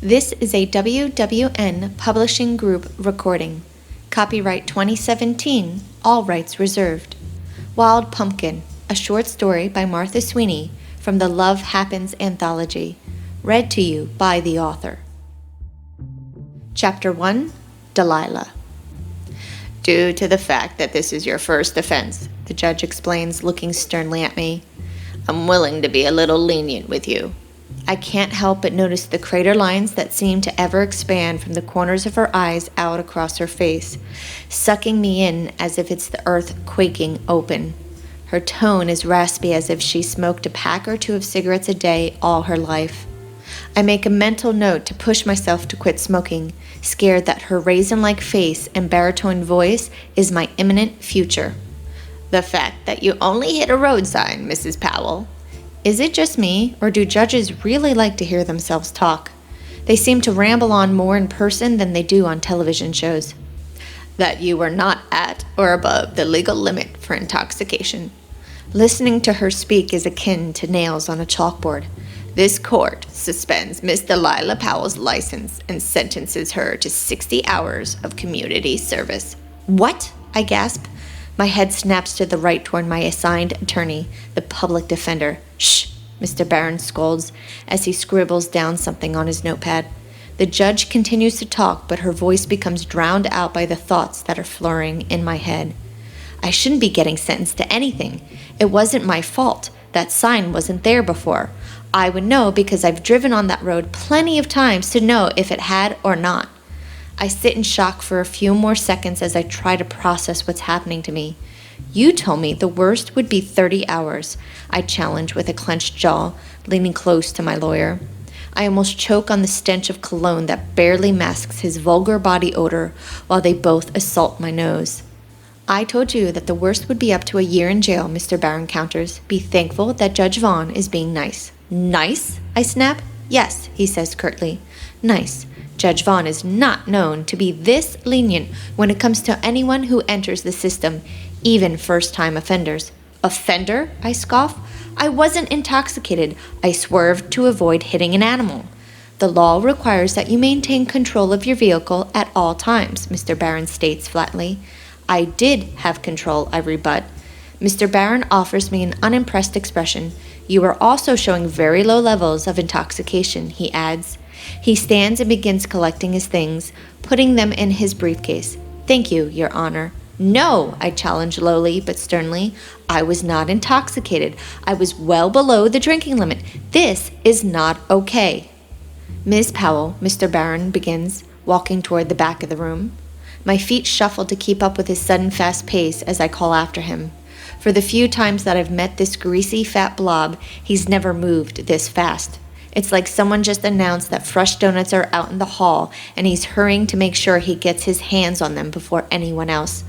This is a WWN Publishing Group recording. Copyright 2017, all rights reserved. Wild Pumpkin, a short story by Martha Sweeney from the Love Happens anthology. Read to you by the author. Chapter 1, Delilah. Due to the fact that this is your first offense, the judge explains, looking sternly at me, I'm willing to be a little lenient with you. I can't help but notice the crater lines that seem to ever expand from the corners of her eyes out across her face, sucking me in as if it's the earth quaking open. Her tone is raspy as if she smoked a pack or two of cigarettes a day all her life. I make a mental note to push myself to quit smoking, scared that her raisin-like face and baritone voice is my imminent future. The fact that you only hit a road sign, Mrs. Powell. Is it just me, or do judges really like to hear themselves talk? They seem to ramble on more in person than they do on television shows. That you were not at or above the legal limit for intoxication. Listening to her speak is akin to nails on a chalkboard. This court suspends Miss Delilah Powell's license and sentences her to 60 hours of community service. What? I gasp. My head snaps to the right toward my assigned attorney, the public defender. Shh, Mr. Barron scolds as he scribbles down something on his notepad. The judge continues to talk, but her voice becomes drowned out by the thoughts that are flurrying in my head. I shouldn't be getting sentenced to anything. It wasn't my fault. That sign wasn't there before. I would know because I've driven on that road plenty of times to know if it had or not. I sit in shock for a few more seconds as I try to process what's happening to me. You told me the worst would be 30 hours, I challenge with a clenched jaw, leaning close to my lawyer. I almost choke on the stench of cologne that barely masks his vulgar body odor while they both assault my nose. I told you that the worst would be up to a year in jail, Mr. Barron counters. Be thankful that Judge Vaughn is being nice. Nice? I snap. Yes, he says curtly. Nice. Judge Vaughn is not known to be this lenient when it comes to anyone who enters the system, even first-time offenders. Offender? I scoff. I wasn't intoxicated. I swerved to avoid hitting an animal. The law requires that you maintain control of your vehicle at all times, Mr. Barron states flatly. I did have control, I rebut. Mr. Barron offers me an unimpressed expression. You are also showing very low levels of intoxication, he adds. He stands and begins collecting his things, putting them in his briefcase. Thank you, Your Honor. No, I challenge lowly but sternly. I was not intoxicated. I was well below the drinking limit. This is not okay. Ms. Powell, Mr. Barron begins, walking toward the back of the room. My feet shuffle to keep up with his sudden fast pace as I call after him. For the few times that I've met this greasy, fat blob, he's never moved this fast. It's like someone just announced that fresh donuts are out in the hall, and he's hurrying to make sure he gets his hands on them before anyone else.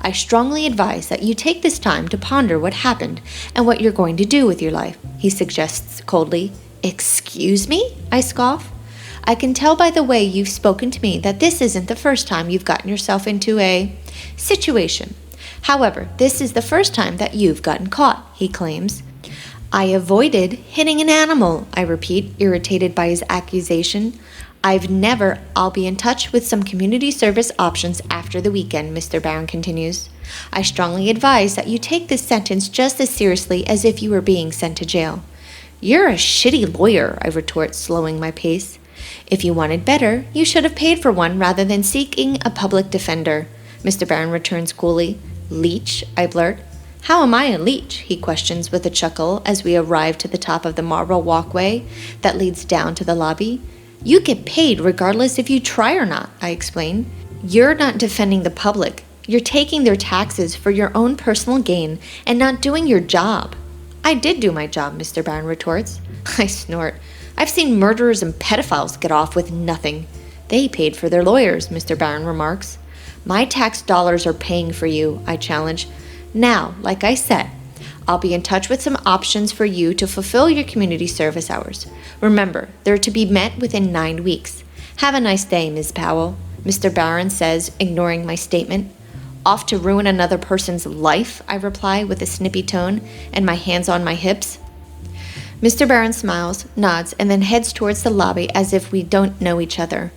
I strongly advise that you take this time to ponder what happened and what you're going to do with your life, he suggests coldly. Excuse me? I scoff. I can tell by the way you've spoken to me that this isn't the first time you've gotten yourself into a situation. However, this is the first time that you've gotten caught, he claims. I avoided hitting an animal, I repeat, irritated by his accusation. I'll be in touch with some community service options after the weekend, Mr. Barron continues. I strongly advise that you take this sentence just as seriously as if you were being sent to jail. You're a shitty lawyer, I retort, slowing my pace. If you wanted better, you should have paid for one rather than seeking a public defender, Mr. Barron returns coolly. Leech, I blurt. How am I a leech? He questions with a chuckle as we arrive to the top of the marble walkway that leads down to the lobby. You get paid regardless if you try or not, I explain. You're not defending the public. You're taking their taxes for your own personal gain and not doing your job. I did do my job, Mr. Barron retorts. I snort. I've seen murderers and pedophiles get off with nothing. They paid for their lawyers, Mr. Barron remarks. My tax dollars are paying for you, I challenge. Now, like I said, I'll be in touch with some options for you to fulfill your community service hours. Remember, they're to be met within 9 weeks. Have a nice day, Ms. Powell, Mr. Barron says, ignoring my statement. Off to ruin another person's life, I reply with a snippy tone and my hands on my hips. Mr. Barron smiles, nods, and then heads towards the lobby as if we don't know each other.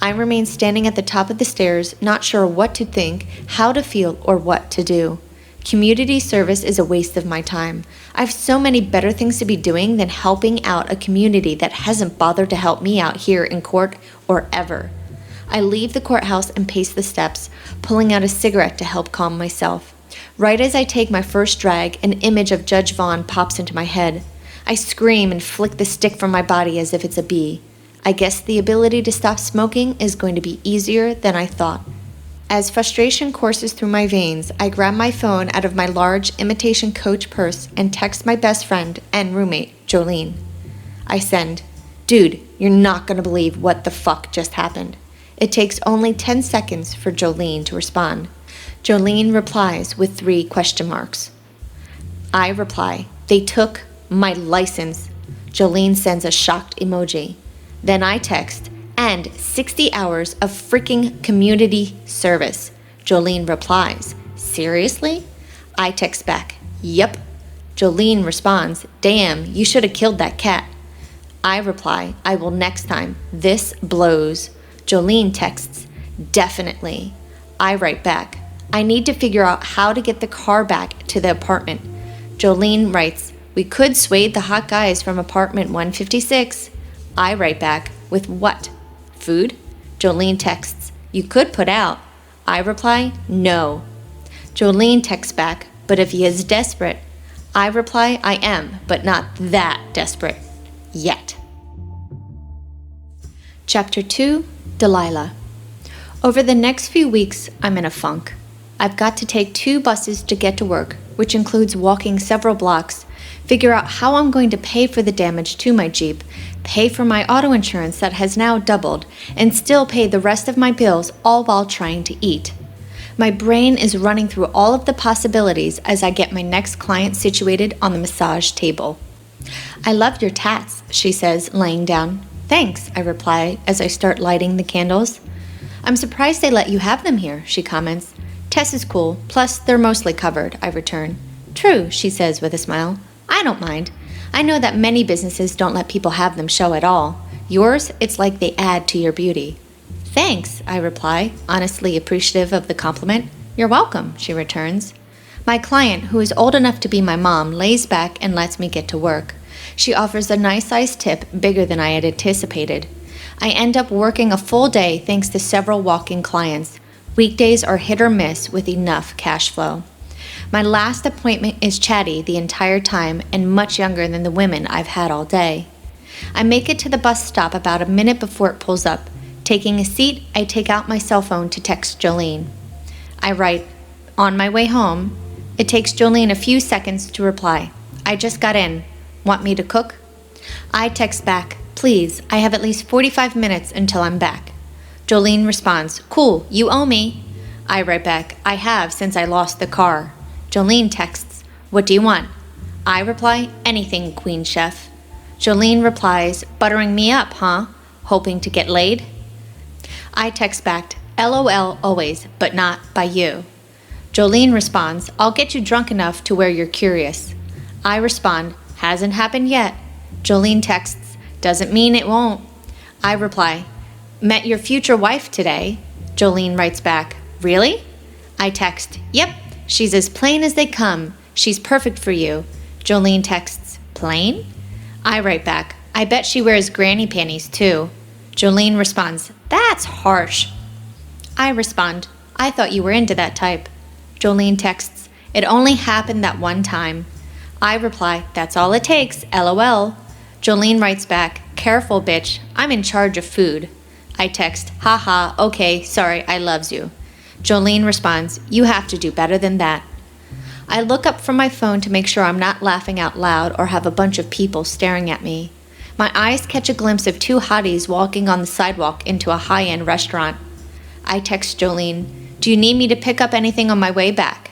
I remain standing at the top of the stairs, not sure what to think, how to feel, or what to do. Community service is a waste of my time. I have so many better things to be doing than helping out a community that hasn't bothered to help me out here in court or ever. I leave the courthouse and pace the steps, pulling out a cigarette to help calm myself. Right as I take my first drag, an image of Judge Vaughn pops into my head. I scream and flick the stick from my body as if it's a bee. I guess the ability to stop smoking is going to be easier than I thought. As frustration courses through my veins, I grab my phone out of my large imitation Coach purse and text my best friend and roommate, Jolene. I send, "Dude, you're not gonna believe what the fuck just happened." It takes only 10 seconds for Jolene to respond. Jolene replies with 3 question marks. I reply, "They took my license." Jolene sends a shocked emoji. Then I text, "And 60 hours of freaking community service." Jolene replies, "Seriously?" I text back, "Yep." Jolene responds, "Damn, you should have killed that cat." I reply, "I will next time. This blows." Jolene texts, "Definitely." I write back, "I need to figure out how to get the car back to the apartment." Jolene writes, "We could sway the hot guys from apartment 156. I write back, "With what? Food?" Jolene texts, "You could put out." I reply, "No." Jolene texts back, "But if he is desperate." I reply, "I am, but not that desperate. Yet." Chapter 2, Delilah. Over the next few weeks, I'm in a funk. I've got to take 2 buses to get to work, which includes walking several blocks, figure out how I'm going to pay for the damage to my Jeep, pay for my auto insurance that has now doubled, and still pay the rest of my bills, all while trying to eat. My brain is running through all of the possibilities as I get my next client situated on the massage table. "I love your tats," she says, laying down. "Thanks," I reply as I start lighting the candles. "I'm surprised they let you have them here," she comments. "Tess is cool, plus they're mostly covered," I return. "True," she says with a smile. "I don't mind. I know that many businesses don't let people have them show at all. Yours, it's like they add to your beauty." "Thanks," I reply, honestly appreciative of the compliment. "You're welcome," she returns. My client, who is old enough to be my mom, lays back and lets me get to work. She offers a nice-sized tip, bigger than I had anticipated. I end up working a full day thanks to several walk-in clients. Weekdays are hit or miss with enough cash flow. My last appointment is chatty the entire time and much younger than the women I've had all day. I make it to the bus stop about a minute before it pulls up. Taking a seat, I take out my cell phone to text Jolene. I write, "On my way home." It takes Jolene a few seconds to reply. "I just got in. Want me to cook?" I text back, "Please, I have at least 45 minutes until I'm back." Jolene responds, "Cool, you owe me." I write back, "I have since I lost the car." Jolene texts, "What do you want?" I reply, "Anything, Queen Chef." Jolene replies, "Buttering me up, huh? Hoping to get laid?" I text back, "LOL always, but not by you." Jolene responds, "I'll get you drunk enough to where you're curious." I respond, "Hasn't happened yet." Jolene texts, "Doesn't mean it won't." I reply, "Met your future wife today." Jolene writes back, "Really?" I text, "Yep, she's as plain as they come. She's perfect for you." Jolene texts, "Plain?" I write back, "I bet she wears granny panties too." Jolene responds, "That's harsh." I respond, "I thought you were into that type." Jolene texts, "It only happened that one time." I reply, "That's all it takes, LOL." Jolene writes back, "Careful, bitch. I'm in charge of food." I text, "Haha, okay, sorry, I loves you." Jolene responds, "You have to do better than that." I look up from my phone to make sure I'm not laughing out loud or have a bunch of people staring at me. My eyes catch a glimpse of 2 hotties walking on the sidewalk into a high-end restaurant. I text Jolene, "Do you need me to pick up anything on my way back?"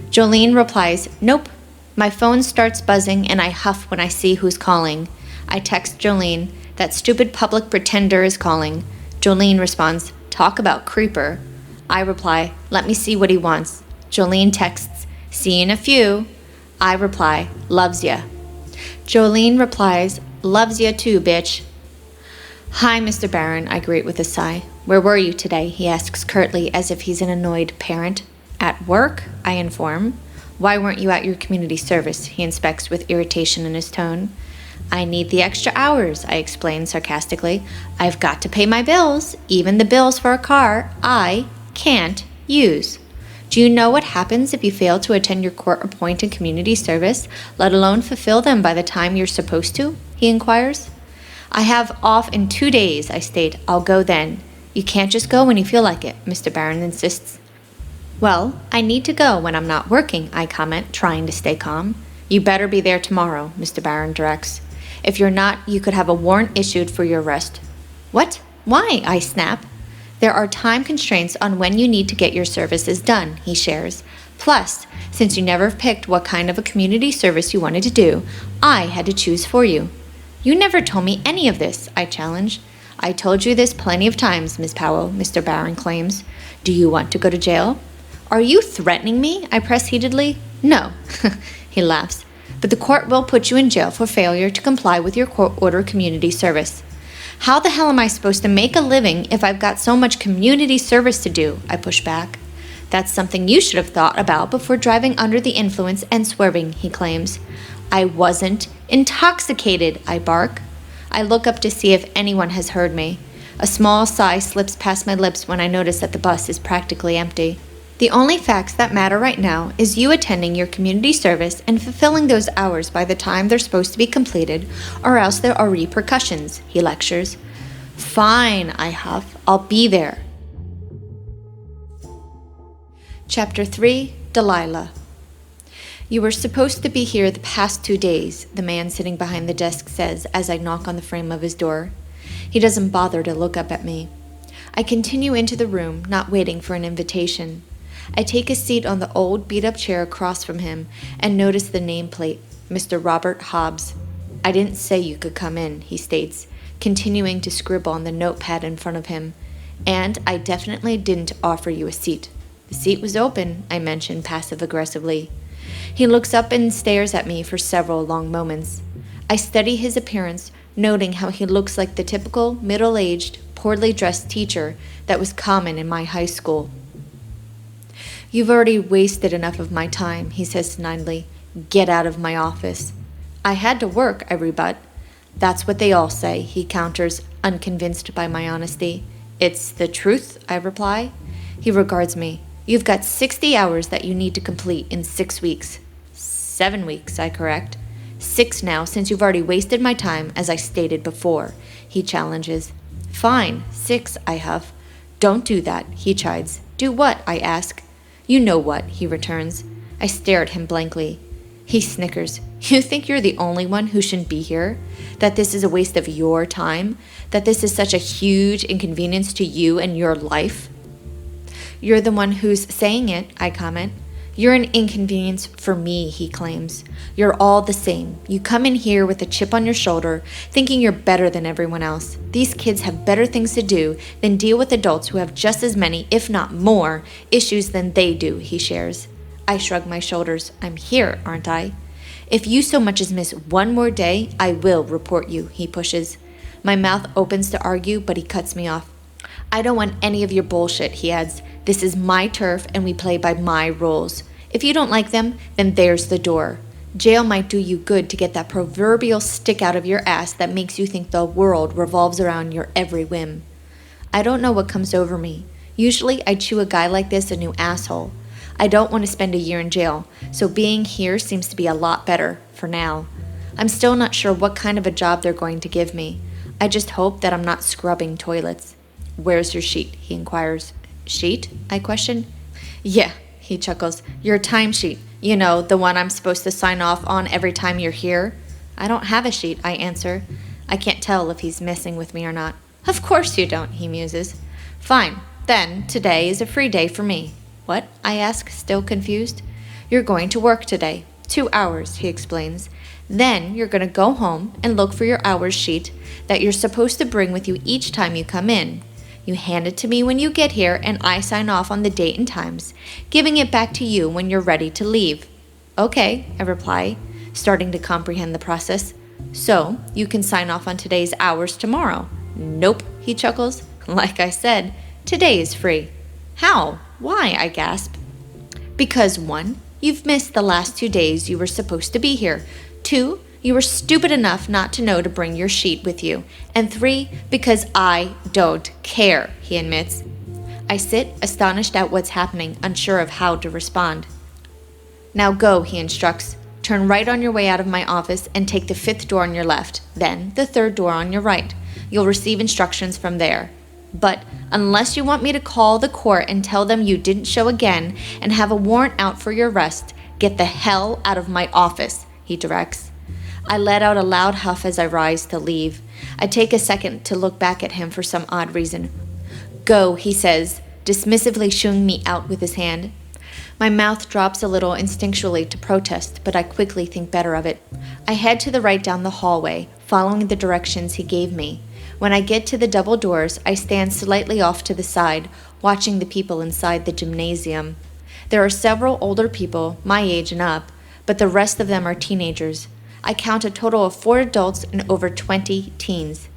Jolene replies, "Nope." My phone starts buzzing and I huff when I see who's calling. I text Jolene, "That stupid public pretender is calling." Jolene responds, "Talk about creeper." I reply, "Let me see what he wants." Jolene texts, "See you in a few." I reply, "Loves ya." Jolene replies, "Loves ya too, bitch." "Hi, Mr. Barron," I greet with a sigh. "Where were you today?" he asks curtly, as if he's an annoyed parent. "At work," I inform. "Why weren't you at your community service?" he inspects with irritation in his tone. "I need the extra hours," I explain sarcastically. "I've got to pay my bills, even the bills for a car I can't use. Do you know what happens if you fail to attend your court-appointed community service, let alone fulfill them by the time you're supposed to?" he inquires. "I have off in 2 days," I state. "I'll go then." "You can't just go when you feel like it," Mr. Barron insists. "Well, I need to go when I'm not working," I comment, trying to stay calm. "You better be there tomorrow," Mr. Barron directs. "If you're not, you could have a warrant issued for your arrest." "What? Why?" I snap. "There are time constraints on when you need to get your services done," he shares. "Plus, since you never picked what kind of a community service you wanted to do, I had to choose for you." "You never told me any of this," I challenge. "I told you this plenty of times, Miss Powell," Mr. Barron claims. "Do you want to go to jail?" "Are you threatening me?" I press heatedly. "No," he laughs. "But the court will put you in jail for failure to comply with your court-ordered community service." "How the hell am I supposed to make a living if I've got so much community service to do?" I push back. "That's something you should have thought about before driving under the influence and swerving," he claims. "I wasn't intoxicated," I bark. I look up to see if anyone has heard me. A small sigh slips past my lips when I notice that the bus is practically empty. "The only facts that matter right now is you attending your community service and fulfilling those hours by the time they're supposed to be completed, or else there are repercussions," he lectures. "Fine," I huff. "I'll be there." Chapter 3, Delilah. "You were supposed to be here the past 2 days," the man sitting behind the desk says as I knock on the frame of his door. He doesn't bother to look up at me. I continue into the room, not waiting for an invitation. I take a seat on the old beat-up chair across from him and notice the nameplate, Mr. Robert Hobbs. "I didn't say you could come in," he states, continuing to scribble on the notepad in front of him. "And I definitely didn't offer you a seat." "The seat was open," I mention passive-aggressively. He looks up and stares at me for several long moments. I study his appearance, noting how he looks like the typical middle-aged, poorly dressed teacher that was common in my high school. "You've already wasted enough of my time," he says snidely. "Get out of my office." "I had to work," I rebut. "That's what they all say," he counters, unconvinced by my honesty. "It's the truth," I reply. He regards me. "You've got 60 hours that you need to complete in 6 weeks. 7 weeks, I correct. 6 now, since you've already wasted my time, as I stated before," he challenges. "Fine, 6, I huff. "Don't do that," he chides. "Do what?" I ask. "You know what," he returns. I stare at him blankly. He snickers. "You think you're the only one who shouldn't be here? That this is a waste of your time? That this is such a huge inconvenience to you and your life?" "You're the one who's saying it," I comment. "You're an inconvenience for me," he claims. "You're all the same. You come in here with a chip on your shoulder, thinking you're better than everyone else. These kids have better things to do than deal with adults who have just as many, if not more, issues than they do," he shares. I shrug my shoulders. "I'm here, aren't I?" "If you so much as miss one more day, I will report you," he pushes. My mouth opens to argue, but he cuts me off. "I don't want any of your bullshit," he adds. "This is my turf and we play by my rules. If you don't like them, then there's the door. Jail might do you good to get that proverbial stick out of your ass that makes you think the world revolves around your every whim." I don't know what comes over me. Usually I chew a guy like this a new asshole. I don't want to spend a year in jail, so being here seems to be a lot better, for now. I'm still not sure what kind of a job they're going to give me. I just hope that I'm not scrubbing toilets. "Where's your sheet?" he inquires. "Sheet?" I question. "Yeah," he chuckles. "Your timesheet. You know, the one I'm supposed to sign off on every time you're here." "I don't have a sheet," I answer. I can't tell if he's messing with me or not. "Of course you don't," he muses. "Fine. Then today is a free day for me." "What?" I ask, still confused. "You're going to work today. 2 hours," he explains. "Then you're going to go home and look for your hours sheet that you're supposed to bring with you each time you come in. You hand it to me when you get here, and I sign off on the date and times, giving it back to you when you're ready to leave." "Okay," I reply. starting to comprehend the process. So, you can sign off on today's hours tomorrow. Nope, he chuckles. Like I said, today is free. How? Why? I gasp. Because 1, you've missed the last 2 days you were supposed to be here. 2, you were stupid enough not to know to bring your sheet with you. And 3, because I don't care, he admits. I sit, astonished at what's happening, unsure of how to respond. Now go, he instructs. Turn right on your way out of my office and take the 5th door on your left, then the 3rd door on your right. You'll receive instructions from there. But unless you want me to call the court and tell them you didn't show again and have a warrant out for your arrest, get the hell out of my office, he directs. I let out a loud huff as I rise to leave. I take a second to look back at him for some odd reason. Go, he says, dismissively shooing me out with his hand. My mouth drops a little instinctually to protest, but I quickly think better of it. I head to the right down the hallway, following the directions he gave me. When I get to the double doors, I stand slightly off to the side, watching the people inside the gymnasium. There are several older people, my age and up, but the rest of them are teenagers. I count a total of 4 adults and over 20 teens.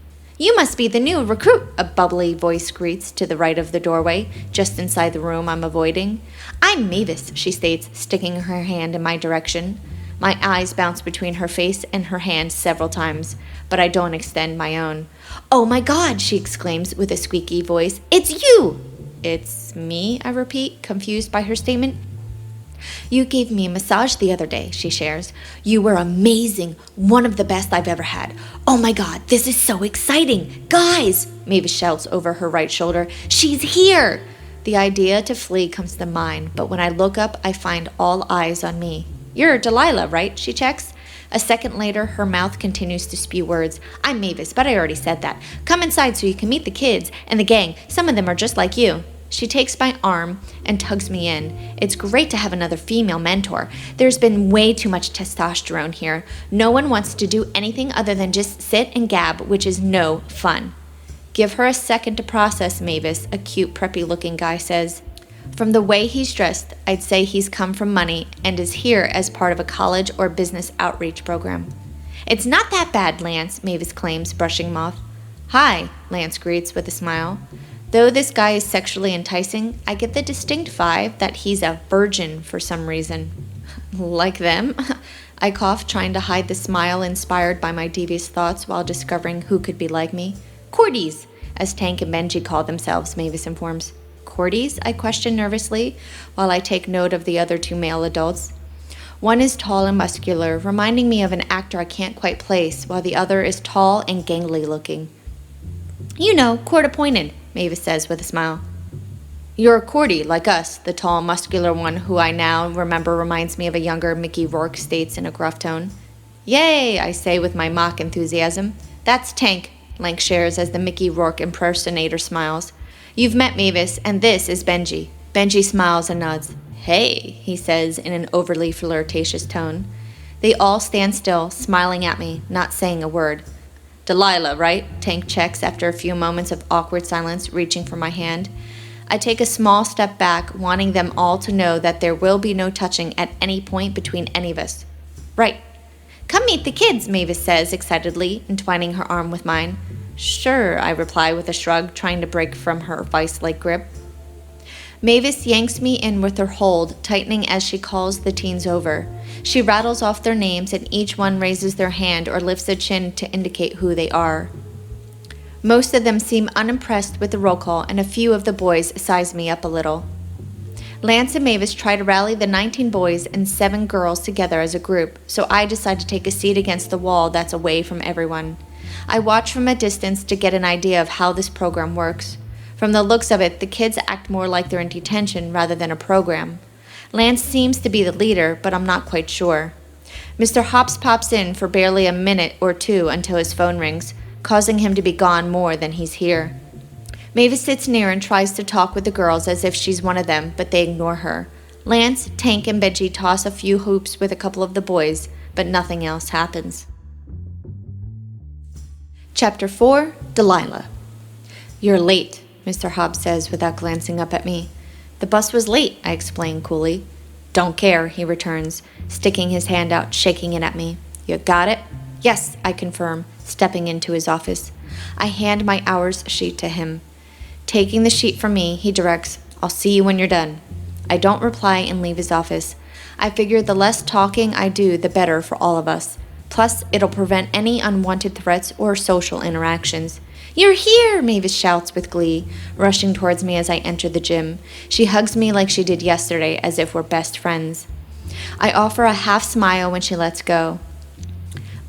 You must be the new recruit, a bubbly voice greets to the right of the doorway, just inside the room I'm avoiding. I'm Mavis, she states, sticking her hand in my direction. My eyes bounce between her face and her hand several times, but I don't extend my own. Oh my God, she exclaims with a squeaky voice. It's you! It's me, I repeat, confused by her statement. You gave me a massage the other day, she shares. You were amazing, one of the best I've ever had. Oh my God, this is so exciting. Guys, Mavis shouts over her right shoulder. She's here! The idea to flee comes to mind, but when I look up, I find all eyes on me. You're Delilah, right? She checks. A second later, her mouth continues to spew words. I'm Mavis, but I already said that. Come inside so you can meet the kids and the gang. Some of them are just like you. She takes my arm and tugs me in. It's great to have another female mentor. There's been way too much testosterone here. No one wants to do anything other than just sit and gab, which is no fun. Give her a second to process, Mavis, a cute, preppy-looking guy says. From the way he's dressed, I'd say he's come from money and is here as part of a college or business outreach program. It's not that bad, Lance, Mavis claims, brushing him off. Hi, Lance greets with a smile. Though this guy is sexually enticing, I get the distinct vibe that he's a virgin for some reason. Like them? I cough, trying to hide the smile inspired by my devious thoughts while discovering who could be like me. Cordies, as Tank and Benji call themselves, Mavis informs. Cordies? I question nervously, while I take note of the other 2 male adults. One is tall and muscular, reminding me of an actor I can't quite place, while the other is tall and gangly looking. You know, court-appointed, Mavis says with a smile. You're a Cordy, like us, the tall, muscular one who I now remember reminds me of a younger Mickey Rourke, states in a gruff tone. Yay, I say with my mock enthusiasm. That's Tank, Lank shares as the Mickey Rourke impersonator smiles. You've met Mavis, and this is Benji. Benji smiles and nods. Hey, he says in an overly flirtatious tone. They all stand still, smiling at me, not saying a word. Delilah, right? Tank checks after a few moments of awkward silence, reaching for my hand. I take a small step back, wanting them all to know that there will be no touching at any point between any of us. Right. Come meet the kids, Mavis says excitedly, entwining her arm with mine. Sure, I reply with a shrug, trying to break from her vice-like grip. Mavis yanks me in with her hold, tightening as she calls the teens over. She rattles off their names and each one raises their hand or lifts a chin to indicate who they are. Most of them seem unimpressed with the roll call, and a few of the boys size me up a little. Lance and Mavis try to rally the 19 boys and 7 girls together as a group, so I decide to take a seat against the wall that's away from everyone. I watch from a distance to get an idea of how this program works. From the looks of it, the kids act more like they're in detention rather than a program. Lance seems to be the leader, but I'm not quite sure. Mr. Hops pops in for barely a minute or 2 until his phone rings, causing him to be gone more than he's here. Mavis sits near and tries to talk with the girls as if she's one of them, but they ignore her. Lance, Tank, and Benji toss a few hoops with a couple of the boys, but nothing else happens. Chapter 4, Delilah. You're late, Mr. Hobbs says without glancing up at me. The bus was late, I explain coolly. Don't care, he returns, sticking his hand out, shaking it at me. You got it? Yes, I confirm, stepping into his office. I hand my hours sheet to him. Taking the sheet from me, he directs, I'll see you when you're done. I don't reply and leave his office. I figure the less talking I do, the better for all of us. Plus, it'll prevent any unwanted threats or social interactions. You're here, Mavis shouts with glee, rushing towards me as I enter the gym. She hugs me like she did yesterday, as if we're best friends. I offer a half smile when she lets go.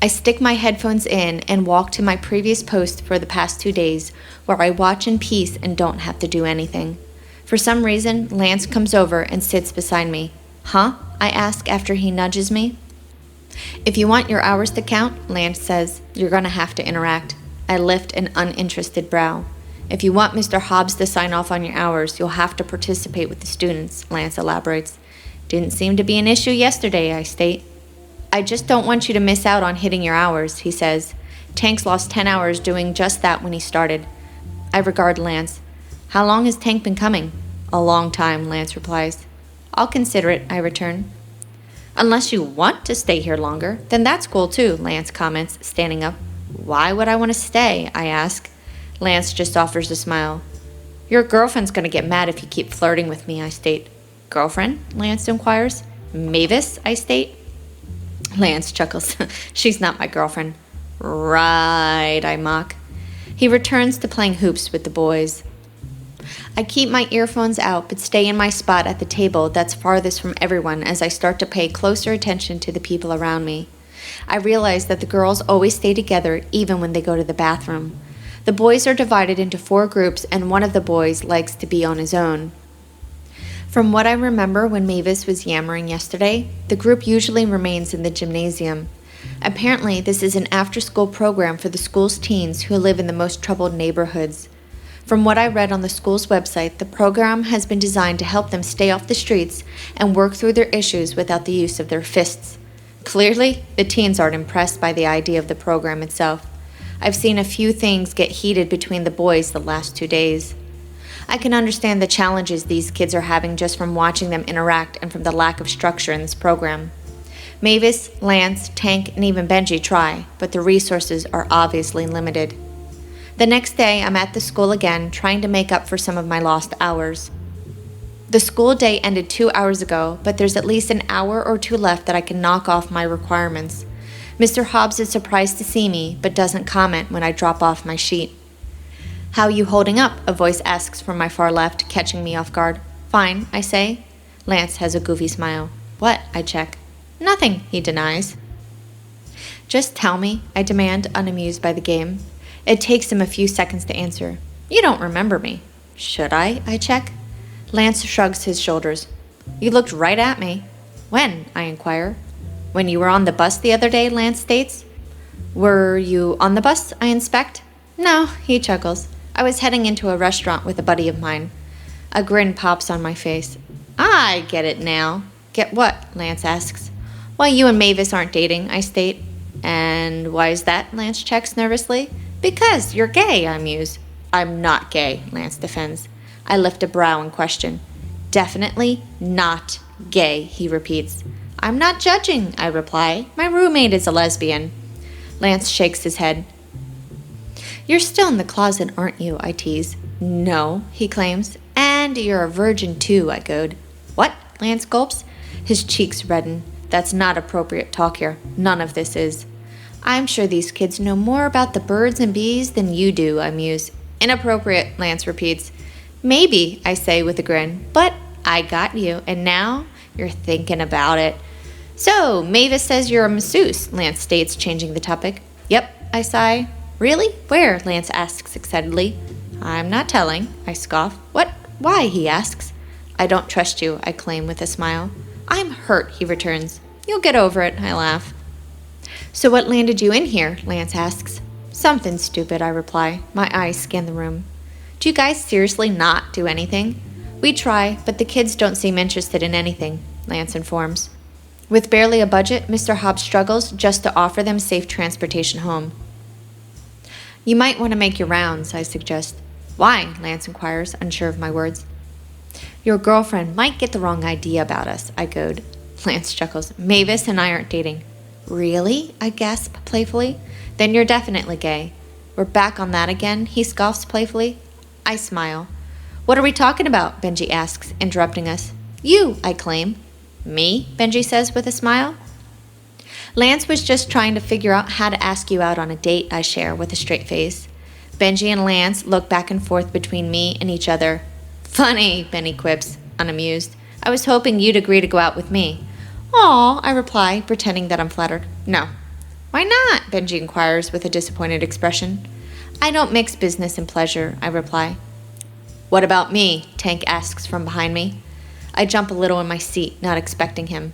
I stick my headphones in and walk to my previous post for the past 2 days, where I watch in peace and don't have to do anything. For some reason, Lance comes over and sits beside me. Huh? I ask after he nudges me. If you want your hours to count, Lance says, you're going to have to interact. I lift an uninterested brow. If you want Mr. Hobbs to sign off on your hours, you'll have to participate with the students, Lance elaborates. Didn't seem to be an issue yesterday, I state. I just don't want you to miss out on hitting your hours, he says. Tank's lost 10 hours doing just that when he started. I regard Lance. How long has Tank been coming? A long time, Lance replies. I'll consider it, I return. Unless you want to stay here longer, then that's cool too, Lance comments, standing up. Why would I want to stay? I ask. Lance just offers a smile. Your girlfriend's going to get mad if you keep flirting with me, I state. Girlfriend? Lance inquires. Mavis? I state. Lance chuckles. She's not my girlfriend. Right, I mock. He returns to playing hoops with the boys. I keep my earphones out but stay in my spot at the table that's farthest from everyone as I start to pay closer attention to the people around me. I realize that the girls always stay together even when they go to the bathroom. The boys are divided into 4 groups and one of the boys likes to be on his own. From what I remember when Mavis was yammering yesterday, the group usually remains in the gymnasium. Apparently, this is an after-school program for the school's teens who live in the most troubled neighborhoods. From what I read on the school's website, the program has been designed to help them stay off the streets and work through their issues without the use of their fists. Clearly, the teens aren't impressed by the idea of the program itself. I've seen a few things get heated between the boys the last 2 days. I can understand the challenges these kids are having just from watching them interact and from the lack of structure in this program. Mavis, Lance, Tank, and even Benji try, but the resources are obviously limited. The next day, I'm at the school again, trying to make up for some of my lost hours. The school day ended 2 hours ago, but there's at least an hour or 2 left that I can knock off my requirements. Mr. Hobbs is surprised to see me, but doesn't comment when I drop off my sheet. How you holding up? A voice asks from my far left, catching me off guard. Fine, I say. Lance has a goofy smile. What? I check. Nothing, he denies. Just tell me, I demand, unamused by the game. It takes him a few seconds to answer. You don't remember me. Should I? I check. Lance shrugs his shoulders. You looked right at me. When? I inquire. When you were on the bus the other day, Lance states. Were you on the bus? I inspect. No, he chuckles. I was heading into a restaurant with a buddy of mine. A grin pops on my face. I get it now. Get what? Lance asks. Why you and Mavis aren't dating, I state. And why is that? Lance checks nervously. Because you're gay, I muse. I'm not gay, Lance defends. I lift a brow in question. Definitely not gay, he repeats. I'm not judging, I reply. My roommate is a lesbian. Lance shakes his head. You're still in the closet, aren't you? I tease. No, he claims. And you're a virgin too, I goad. What? Lance gulps. His cheeks redden. That's not appropriate talk here. None of this is. I'm sure these kids know more about the birds and bees than you do, I muse. Inappropriate, Lance repeats. Maybe, I say with a grin, but I got you, and now you're thinking about it. So, Mavis says you're a masseuse, Lance states, changing the topic. Yep, I sigh. Really? Where? Lance asks excitedly. I'm not telling, I scoff. What? Why? He asks. I don't trust you, I claim with a smile. I'm hurt, he returns. You'll get over it, I laugh. So what landed you in here? Lance asks. Something stupid, I reply. My eyes scan the room. Do you guys seriously not do anything? We try, but the kids don't seem interested in anything, Lance informs. With barely a budget, Mr. Hobbs struggles just to offer them safe transportation home. You might want to make your rounds, I suggest. Why? Lance inquires, unsure of my words. Your girlfriend might get the wrong idea about us, I goad. Lance chuckles. Mavis and I aren't dating. Really? I gasp playfully. Then you're definitely gay. We're back on that again, he scoffs playfully. I smile. What are we talking about? Benji asks, interrupting us. You, I claim. Me? Benji says with a smile. Lance was just trying to figure out how to ask you out on a date, I share with a straight face. Benji and Lance look back and forth between me and each other. Funny, Benny quips, unamused. I was hoping you'd agree to go out with me. Aw, I reply, pretending that I'm flattered. No. Why not? Benji inquires with a disappointed expression. I don't mix business and pleasure, I reply. What about me? Tank asks from behind me. I jump a little in my seat, not expecting him.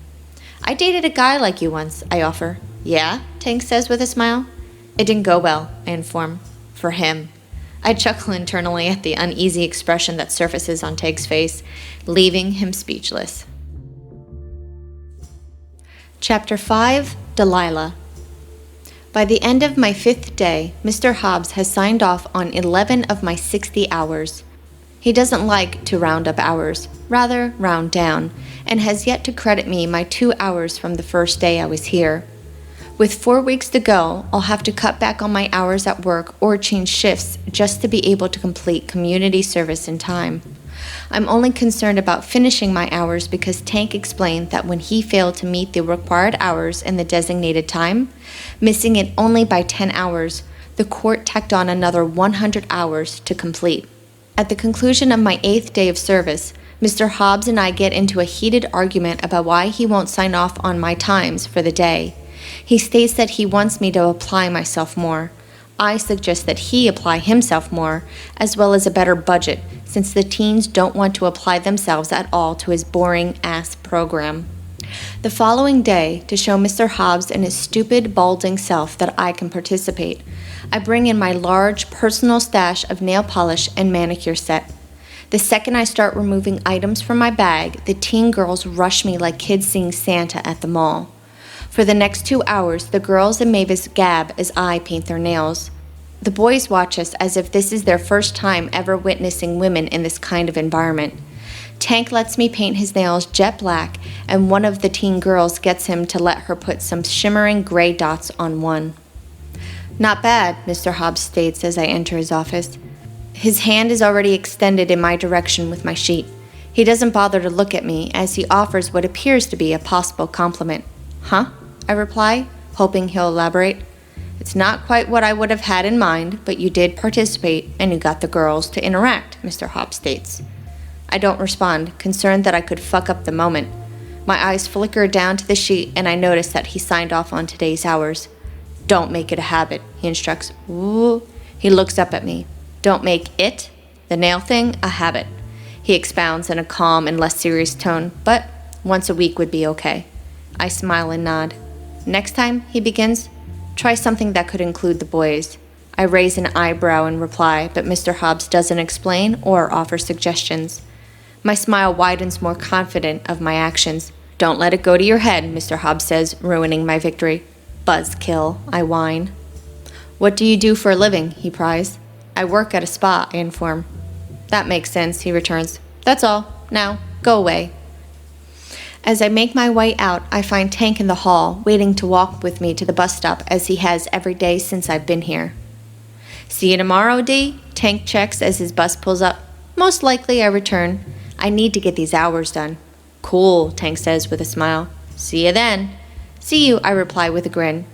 I dated a guy like you once, I offer. Yeah? Tank says with a smile. It didn't go well, I inform. For him. I chuckle internally at the uneasy expression that surfaces on Tank's face, leaving him speechless. Chapter 5, Delilah. By the end of my 5th day, Mr. Hobbs has signed off on 11 of my 60 hours. He doesn't like to round up hours, rather round down, and has yet to credit me my 2 hours from the first day I was here. With 4 weeks to go, I'll have to cut back on my hours at work or change shifts just to be able to complete community service in time. I'm only concerned about finishing my hours because Tank explained that when he failed to meet the required hours in the designated time, missing it only by 10 hours, the court tacked on another 100 hours to complete. At the conclusion of my 8th day of service, Mr. Hobbs and I get into a heated argument about why he won't sign off on my times for the day. He states that he wants me to apply myself more. I suggest that he apply himself more, as well as a better budget, since the teens don't want to apply themselves at all to his boring-ass program. The following day, to show Mr. Hobbs and his stupid, balding self that I can participate, I bring in my large, personal stash of nail polish and manicure set. The second I start removing items from my bag, the teen girls rush me like kids seeing Santa at the mall. For the next 2 hours, the girls and Mavis gab as I paint their nails. The boys watch us as if this is their first time ever witnessing women in this kind of environment. Tank lets me paint his nails jet black, and one of the teen girls gets him to let her put some shimmering gray dots on one. Not bad, Mr. Hobbs states as I enter his office. His hand is already extended in my direction with my sheet. He doesn't bother to look at me as he offers what appears to be a possible compliment. Huh? I reply, hoping he'll elaborate. It's not quite what I would have had in mind, but you did participate and you got the girls to interact, Mr. Hobbs states. I don't respond, concerned that I could fuck up the moment. My eyes flicker down to the sheet and I notice that he signed off on today's hours. Don't make it a habit, he instructs. Ooh. He looks up at me. Don't make it, the nail thing, a habit. He expounds in a calm and less serious tone, but once a week would be okay. I smile and nod. Next time, he begins, try something that could include the boys. I raise an eyebrow in reply, but Mr. Hobbs doesn't explain or offer suggestions. My smile widens more confident of my actions. Don't let it go to your head, Mr. Hobbs says, ruining my victory. Buzzkill, I whine. What do you do for a living, he pries. I work at a spa, I inform. That makes sense, he returns. That's all. Now, go away. As I make my way out, I find Tank in the hall, waiting to walk with me to the bus stop as he has every day since I've been here. See you tomorrow, D? Tank checks as his bus pulls up. Most likely, I return. I need to get these hours done. Cool, Tank says with a smile. See you then. See you, I reply with a grin.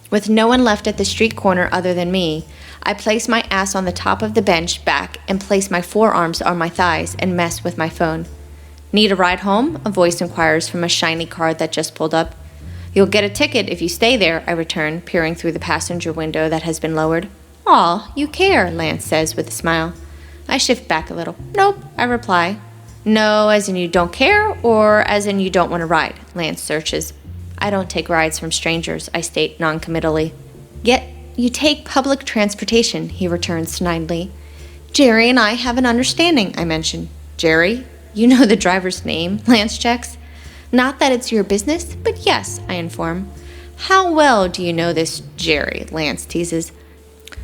With no one left at the street corner other than me, I place my ass on the top of the bench back and place my forearms on my thighs and mess with my phone. Need a ride home? A voice inquires from a shiny car that just pulled up. You'll get a ticket if you stay there, I return, peering through the passenger window that has been lowered. Aw, you care, Lance says with a smile. I shift back a little. Nope, I reply. No, as in you don't care, or as in you don't want to ride, Lance searches. I don't take rides from strangers, I state noncommittally. Yet, you take public transportation, he returns snidely. Jerry and I have an understanding, I mention. Jerry? You know the driver's name, Lance checks. Not that it's your business, but yes, I inform. How well do you know this Jerry, Lance teases.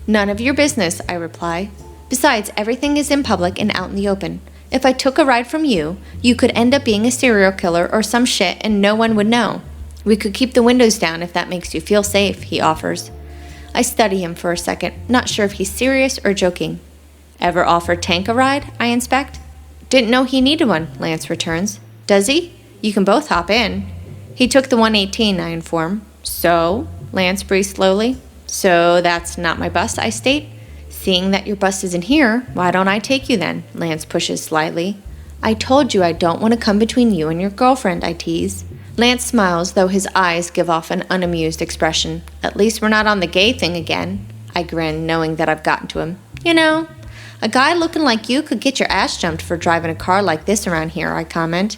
None of your business, I reply. Besides, everything is in public and out in the open. If I took a ride from you, you could end up being a serial killer or some shit and no one would know. We could keep the windows down if that makes you feel safe, he offers. I study him for a second, not sure if he's serious or joking. Ever offer Tank a ride? I inspect. Didn't know he needed one, Lance returns. Does he? You can both hop in. He took the 118, I inform. So? Lance breathes slowly. So that's not my bus, I state. Seeing that your bus isn't here, why don't I take you then? Lance pushes slyly. I told you I don't want to come between you and your girlfriend, I tease. Lance smiles, though his eyes give off an unamused expression. At least we're not on the gay thing again. I grin, knowing that I've gotten to him. You know, a guy looking like you could get your ass jumped for driving a car like this around here, I comment.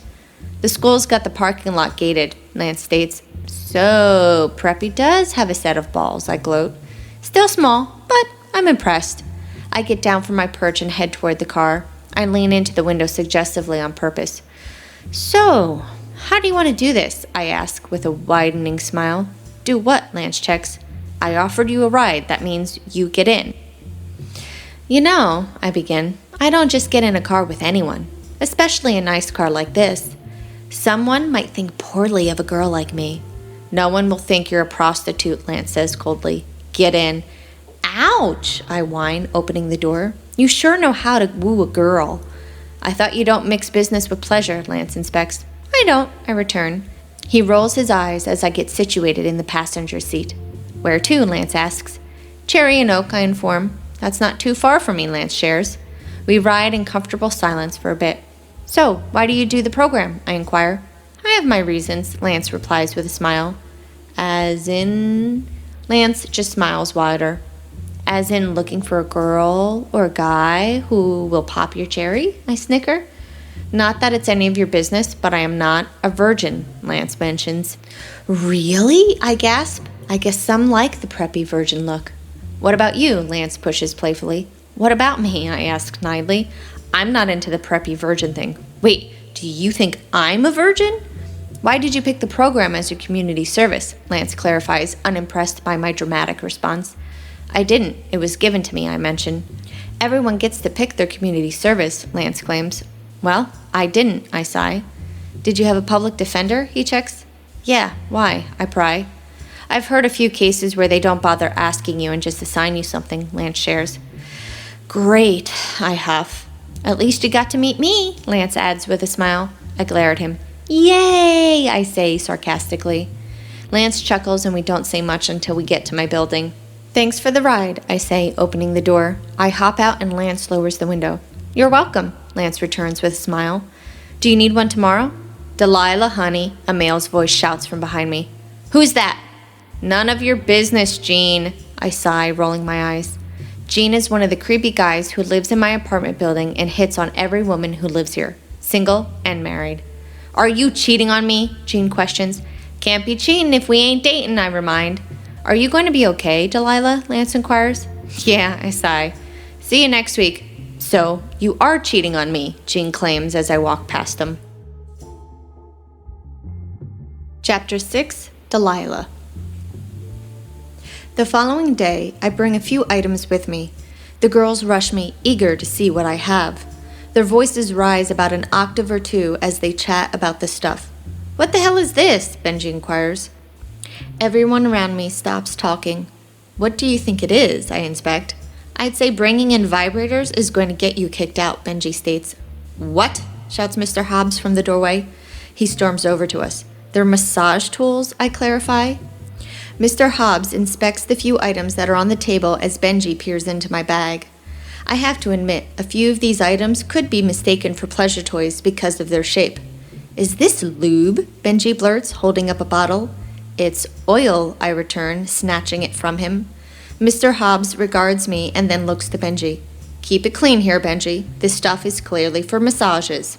The school's got the parking lot gated, Lance states. So, Preppy does have a set of balls, I gloat. Still small, but I'm impressed. I get down from my perch and head toward the car. I lean into the window suggestively on purpose. So, how do you want to do this? I ask with a widening smile. Do what? Lance checks. I offered you a ride. That means you get in. You know, I begin, I don't just get in a car with anyone, especially a nice car like this. Someone might think poorly of a girl like me. No one will think you're a prostitute, Lance says coldly. Get in. Ouch, I whine, opening the door. You sure know how to woo a girl. I thought you don't mix business with pleasure, Lance inspects. I don't, I return. He rolls his eyes as I get situated in the passenger seat. Where to, Lance asks. Cherry and Oak, I inform. That's not too far from me, Lance shares. We ride in comfortable silence for a bit. So, why do you do the program? I inquire. I have my reasons, Lance replies with a smile. As in? Lance just smiles wider. As in looking for a girl or a guy who will pop your cherry? I snicker. Not that it's any of your business, but I am not a virgin, Lance mentions. Really? I gasp. I guess some like the preppy virgin look. What about you? Lance pushes playfully. What about me? I ask snidely. I'm not into the preppy virgin thing. Wait, do you think I'm a virgin? Why did you pick the program as your community service? Lance clarifies, unimpressed by my dramatic response. I didn't. It was given to me, I mention. Everyone gets to pick their community service, Lance claims. Well, I didn't, I sigh. Did you have a public defender? He checks. Yeah, why? I pry. I've heard a few cases where they don't bother asking you and just assign you something, Lance shares. Great, I huff. At least you got to meet me, Lance adds with a smile. I glare at him. Yay, I say sarcastically. Lance chuckles and we don't say much until we get to my building. Thanks for the ride, I say, opening the door. I hop out and Lance lowers the window. You're welcome, Lance returns with a smile. Do you need one tomorrow? Delilah, honey, a male's voice shouts from behind me. Who's that? None of your business, Gene, I sigh, rolling my eyes. Gene is one of the creepy guys who lives in my apartment building and hits on every woman who lives here, single and married. Are you cheating on me? Gene questions. Can't be cheating if we ain't dating, I remind. Are you going to be okay, Delilah? Lance inquires. Yeah, I sigh. See you next week. So, you are cheating on me, Gene claims as I walk past him. Chapter 6, Delilah. The following day, I bring a few items with me. The girls rush me, eager to see what I have. Their voices rise about an octave or two as they chat about the stuff. What the hell is this? Benji inquires. Everyone around me stops talking. What do you think it is? I inspect. I'd say bringing in vibrators is going to get you kicked out, Benji states. What? Shouts Mr. Hobbs from the doorway. He storms over to us. They're massage tools, I clarify. Mr. Hobbs inspects the few items that are on the table as Benji peers into my bag. I have to admit, a few of these items could be mistaken for pleasure toys because of their shape. Is this lube? Benji blurts, holding up a bottle. It's oil, I return, snatching it from him. Mr. Hobbs regards me and then looks to Benji. Keep it clean here, Benji. This stuff is clearly for massages.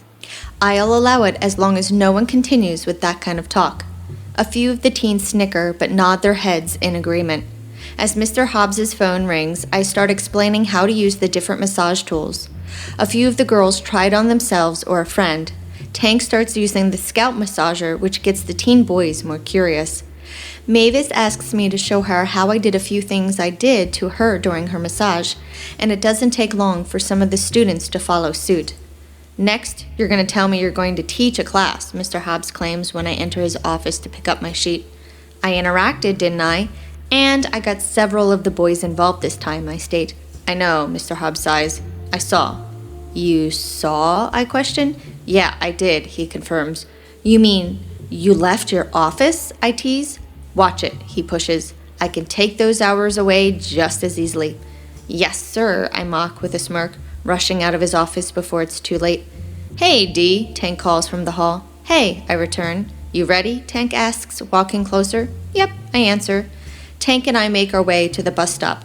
I'll allow it as long as no one continues with that kind of talk. A few of the teens snicker but nod their heads in agreement. As Mr. Hobbs's phone rings, I start explaining how to use the different massage tools. A few of the girls try it on themselves or a friend. Tank starts using the scalp massager, which gets the teen boys more curious. Mavis asks me to show her how I did a few things I did to her during her massage, and it doesn't take long for some of the students to follow suit. Next, you're going to tell me you're going to teach a class, Mr. Hobbs claims when I enter his office to pick up my sheet. I interacted, didn't I? And I got several of the boys involved this time, I state. I know, Mr. Hobbs sighs. I saw. You saw? I question. Yeah, I did, he confirms. You mean you left your office? I tease. Watch it, he pushes. I can take those hours away just as easily. Yes, sir, I mock with a smirk, rushing out of his office before it's too late. Hey, Dee, Tank calls from the hall. Hey, I return. You ready? Tank asks, walking closer. Yep, I answer. Tank and I make our way to the bus stop.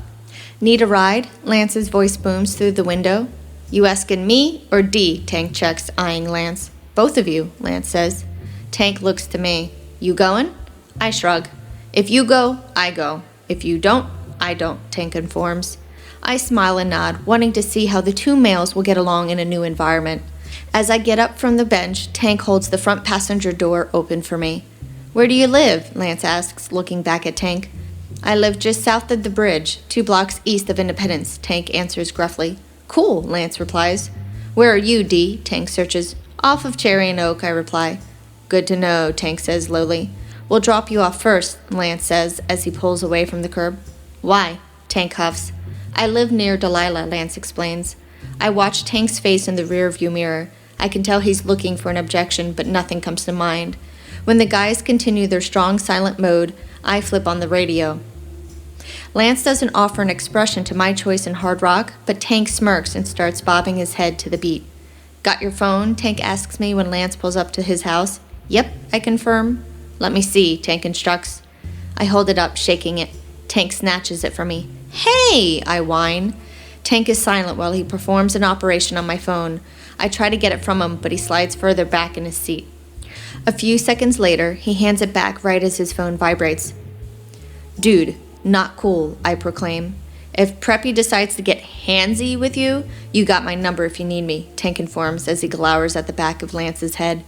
Need a ride? Lance's voice booms through the window. You asking me or Dee? Tank checks, eyeing Lance. Both of you, Lance says. Tank looks to me. You going? I shrug. If you go, I go. If you don't, I don't, Tank informs. I smile and nod, wanting to see how the two males will get along in a new environment. As I get up from the bench, Tank holds the front passenger door open for me. Where do you live? Lance asks, looking back at Tank. I live just south of the bridge, 2 blocks east of Independence, Tank answers gruffly. Cool, Lance replies. Where are you, Dee? Tank searches. Off of Cherry and Oak, I reply. Good to know, Tank says lowly. We'll drop you off first, Lance says as he pulls away from the curb. Why? Tank huffs. I live near Delilah, Lance explains. I watch Tank's face in the rearview mirror. I can tell he's looking for an objection, but nothing comes to mind. When the guys continue their strong silent mode, I flip on the radio. Lance doesn't offer an expression to my choice in hard rock, but Tank smirks and starts bobbing his head to the beat. Got your phone? Tank asks me when Lance pulls up to his house. Yep, I confirm. Let me see, Tank instructs. I hold it up, shaking it. Tank snatches it from me. Hey, I whine. Tank is silent while he performs an operation on my phone. I try to get it from him, but he slides further back in his seat. A few seconds later, he hands it back right as his phone vibrates. Dude, not cool, I proclaim. If Preppy decides to get handsy with you, you got my number if you need me, Tank informs as he glowers at the back of Lance's head.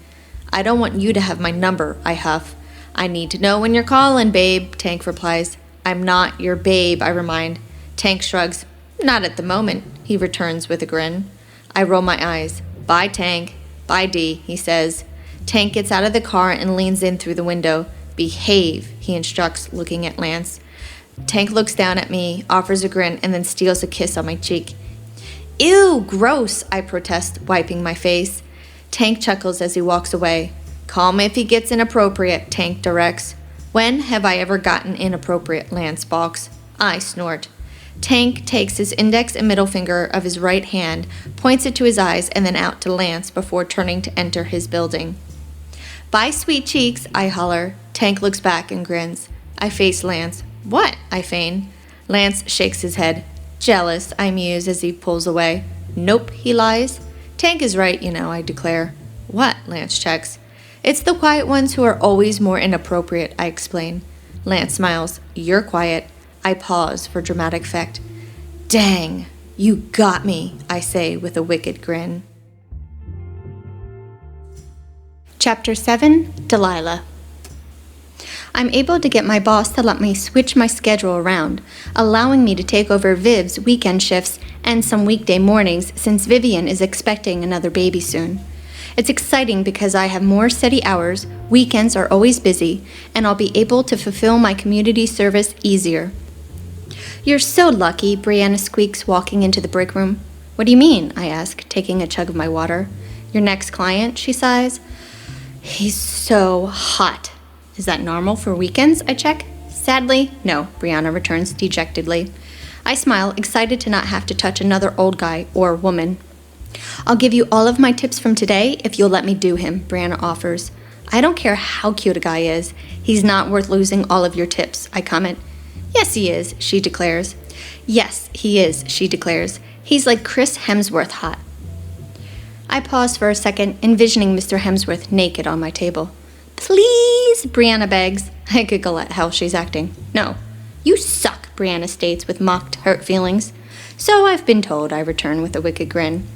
I don't want you to have my number, I huff. I need to know when you're calling, babe, Tank replies. I'm not your babe, I remind. Tank shrugs. Not at the moment, he returns with a grin. I roll my eyes. Bye, Tank. Bye, Dee, he says. Tank gets out of the car and leans in through the window. Behave, he instructs, looking at Lance. Tank looks down at me, offers a grin, and then steals a kiss on my cheek. Ew, gross, I protest, wiping my face. Tank chuckles as he walks away. Call me if he gets inappropriate, Tank directs. When have I ever gotten inappropriate, Lance balks. I snort. Tank takes his index and middle finger of his right hand, points it to his eyes, and then out to Lance before turning to enter his building. Bye, sweet cheeks, I holler. Tank looks back and grins. I face Lance. What? I feign. Lance shakes his head. Jealous, I muse as he pulls away. Nope, he lies. Tank is right, you know, I declare. What? Lance checks. It's the quiet ones who are always more inappropriate, I explain. Lance smiles. You're quiet. I pause for dramatic effect. Dang, you got me, I say with a wicked grin. Chapter 7, Delilah. I'm able to get my boss to let me switch my schedule around, allowing me to take over Viv's weekend shifts and some weekday mornings since Vivian is expecting another baby soon. It's exciting because I have more steady hours, weekends are always busy, and I'll be able to fulfill my community service easier. You're so lucky, Brianna squeaks, walking into the break room. What do you mean? I ask, taking a chug of my water. Your next client, she sighs. He's so hot. Is that normal for weekends? I check. Sadly, no, Brianna returns dejectedly. I smile, excited to not have to touch another old guy or woman. I'll give you all of my tips from today if you'll let me do him, Brianna offers. I don't care how cute a guy is. He's not worth losing all of your tips, I comment. Yes, he is, she declares. Yes, he is, she declares. He's like Chris Hemsworth hot. I pause for a second, envisioning Mr. Hemsworth naked on my table. Please, Brianna begs. I giggle at how she's acting. No. You suck, Brianna states with mocked hurt feelings. So I've been told, I return with a wicked grin.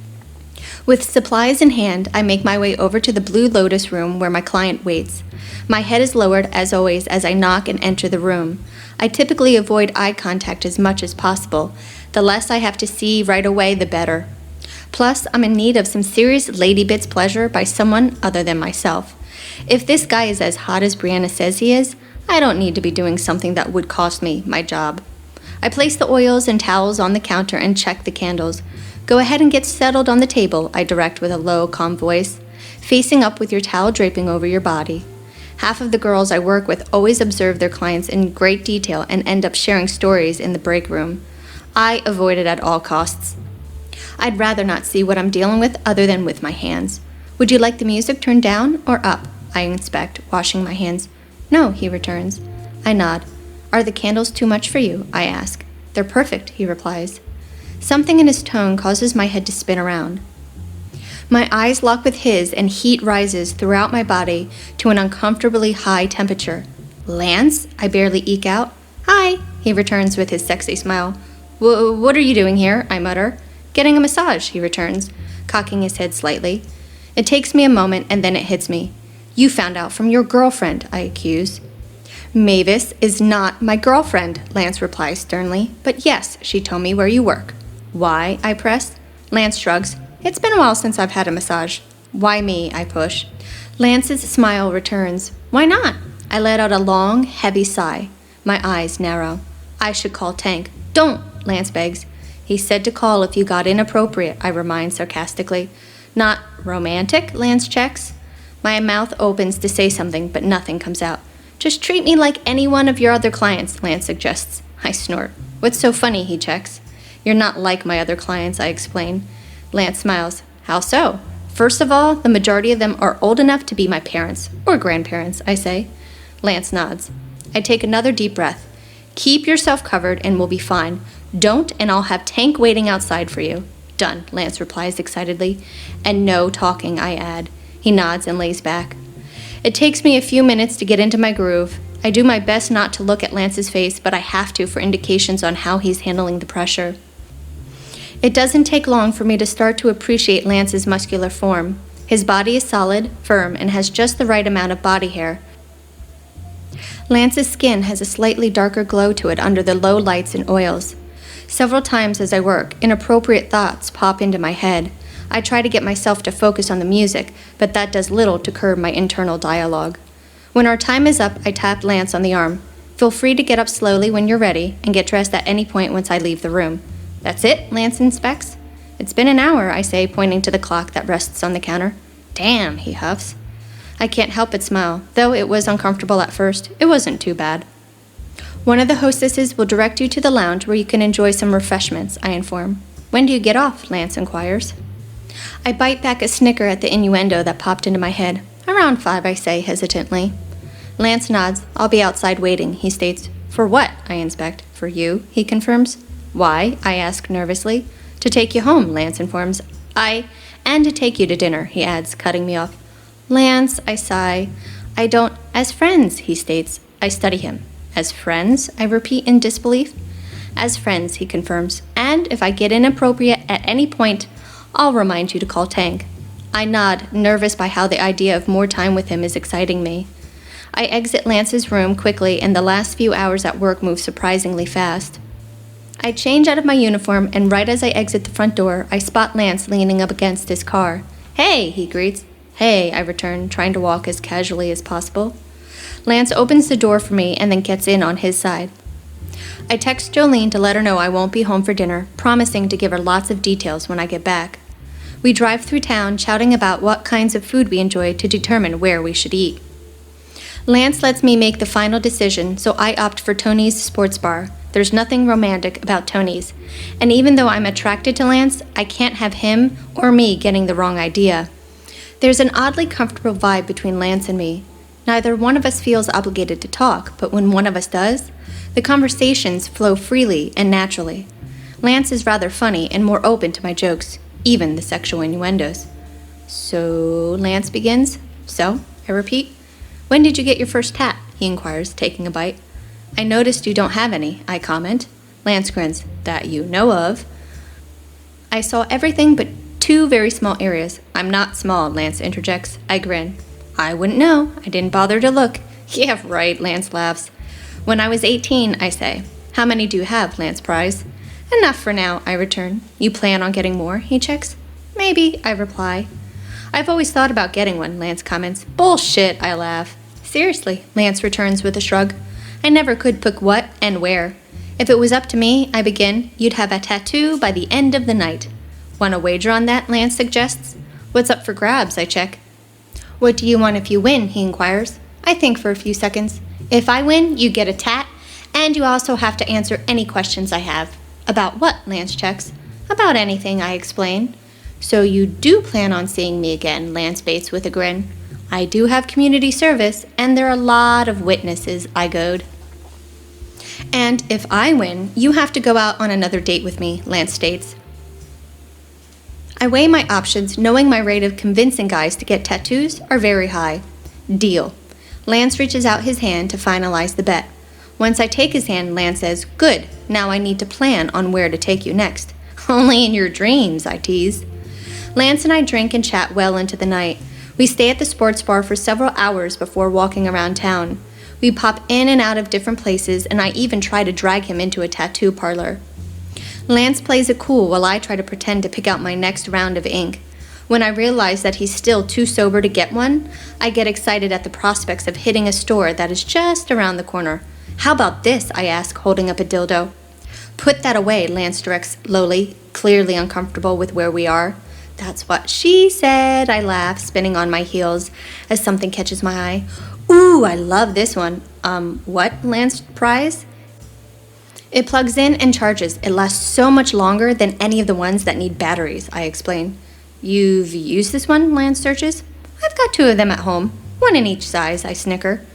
With supplies in hand, I make my way over to the Blue Lotus room where my client waits. My head is lowered, as always, as I knock and enter the room. I typically avoid eye contact as much as possible. The less I have to see right away, the better. Plus, I'm in need of some serious lady bits pleasure by someone other than myself. If this guy is as hot as Brianna says he is, I don't need to be doing something that would cost me my job. I place the oils and towels on the counter and check the candles. Go ahead and get settled on the table, I direct with a low, calm voice, facing up with your towel draping over your body. Half of the girls I work with always observe their clients in great detail and end up sharing stories in the break room. I avoid it at all costs. I'd rather not see what I'm dealing with other than with my hands. Would you like the music turned down or up? I inspect, washing my hands. No, he returns. I nod. Are the candles too much for you? I ask. They're perfect, he replies. Something in his tone causes my head to spin around. My eyes lock with his and heat rises throughout my body to an uncomfortably high temperature. Lance? I barely eke out. Hi, he returns with his sexy smile. What are you doing here? I mutter. Getting a massage, he returns, cocking his head slightly. It takes me a moment and then it hits me. You found out from your girlfriend, I accuse. Mavis is not my girlfriend, Lance replies sternly. But yes, she told me where you work. Why? I press. Lance shrugs. It's been a while since I've had a massage. Why me? I push. Lance's smile returns. Why not? I let out a long, heavy sigh. My eyes narrow. I should call Tank. Don't, Lance begs. He said to call if you got inappropriate, I remind sarcastically. Not romantic, Lance checks. My mouth opens to say something, but nothing comes out. Just treat me like any one of your other clients, Lance suggests. I snort. What's so funny, he checks. You're not like my other clients, I explain. Lance smiles. How so? First of all, the majority of them are old enough to be my parents, or grandparents, I say. Lance nods. I take another deep breath. Keep yourself covered and we'll be fine. Don't, and I'll have Tank waiting outside for you. Done, Lance replies excitedly. And no talking, I add. He nods and lays back. It takes me a few minutes to get into my groove. I do my best not to look at Lance's face, but I have to for indications on how he's handling the pressure. It doesn't take long for me to start to appreciate Lance's muscular form. His body is solid, firm, and has just the right amount of body hair. Lance's skin has a slightly darker glow to it under the low lights and oils. Several times as I work, inappropriate thoughts pop into my head. I try to get myself to focus on the music, but that does little to curb my internal dialogue. When our time is up, I tap Lance on the arm. Feel free to get up slowly when you're ready and get dressed at any point once I leave the room. That's it, Lance inspects. It's been an hour, I say, pointing to the clock that rests on the counter. Damn, he huffs. I can't help but smile. Though it was uncomfortable at first, it wasn't too bad. One of the hostesses will direct you to the lounge where you can enjoy some refreshments, I inform. When do you get off? Lance inquires. I bite back a snicker at the innuendo that popped into my head. Around 5, I say hesitantly. Lance nods. I'll be outside waiting, he states. For what? I inspect. For you, he confirms. Why? I ask nervously. To take you home, Lance informs. And to take you to dinner, he adds, cutting me off. Lance, I sigh. I don't. As friends, he states. I study him. As friends? I repeat in disbelief. As friends, he confirms. And if I get inappropriate at any point, I'll remind you to call Tank. I nod, nervous by how the idea of more time with him is exciting me. I exit Lance's room quickly, and the last few hours at work move surprisingly fast. I change out of my uniform, and right as I exit the front door, I spot Lance leaning up against his car. Hey, he greets. Hey, I return, trying to walk as casually as possible. Lance opens the door for me and then gets in on his side. I text Jolene to let her know I won't be home for dinner, promising to give her lots of details when I get back. We drive through town, shouting about what kinds of food we enjoy to determine where we should eat. Lance lets me make the final decision, so I opt for Tony's Sports Bar. There's nothing romantic about Tony's, and even though I'm attracted to Lance, I can't have him or me getting the wrong idea. There's an oddly comfortable vibe between Lance and me. Neither one of us feels obligated to talk, but when one of us does, the conversations flow freely and naturally. Lance is rather funny and more open to my jokes, even the sexual innuendos. So, Lance begins. So, I repeat. When did you get your first tat? He inquires, taking a bite. I noticed you don't have any, I comment. Lance grins. That you know of. I saw everything but 2 very small areas. I'm not small, Lance interjects. I grin. I wouldn't know. I didn't bother to look. Yeah, right, Lance laughs. When I was 18, I say. How many do you have? Lance pries. Enough for now, I return. You plan on getting more? He checks. Maybe, I reply. I've always thought about getting one, Lance comments. Bullshit, I laugh. Seriously, Lance returns with a shrug. I never could pick what and where. If it was up to me, I begin, you'd have a tattoo by the end of the night. Want to wager on that, Lance suggests. What's up for grabs, I check. What do you want if you win, he inquires. I think for a few seconds. If I win, you get a tat, and you also have to answer any questions I have. About what, Lance checks. About anything, I explain. So you do plan on seeing me again, Lance baits with a grin. I do have community service, and there are a lot of witnesses, I goad. And if I win, you have to go out on another date with me, Lance states. I weigh my options, knowing my rate of convincing guys to get tattoos are very high. Deal. Lance reaches out his hand to finalize the bet. Once I take his hand, Lance says, good, now I need to plan on where to take you next. Only in your dreams, I tease. Lance and I drink and chat well into the night. We stay at the sports bar for several hours before walking around town. We pop in and out of different places, and I even try to drag him into a tattoo parlor. Lance plays it cool while I try to pretend to pick out my next round of ink. When I realize that he's still too sober to get one, I get excited at the prospects of hitting a store that is just around the corner. How about this, I ask, holding up a dildo. Put that away, Lance directs lowly, clearly uncomfortable with where we are. That's what she said, I laugh, spinning on my heels as something catches my eye. Ooh, I love this one. What? Lance pries. It plugs in and charges. It lasts so much longer than any of the ones that need batteries, I explain. You've used this one? Lance searches. I've got 2 of them at home, 1 in each size, I snicker.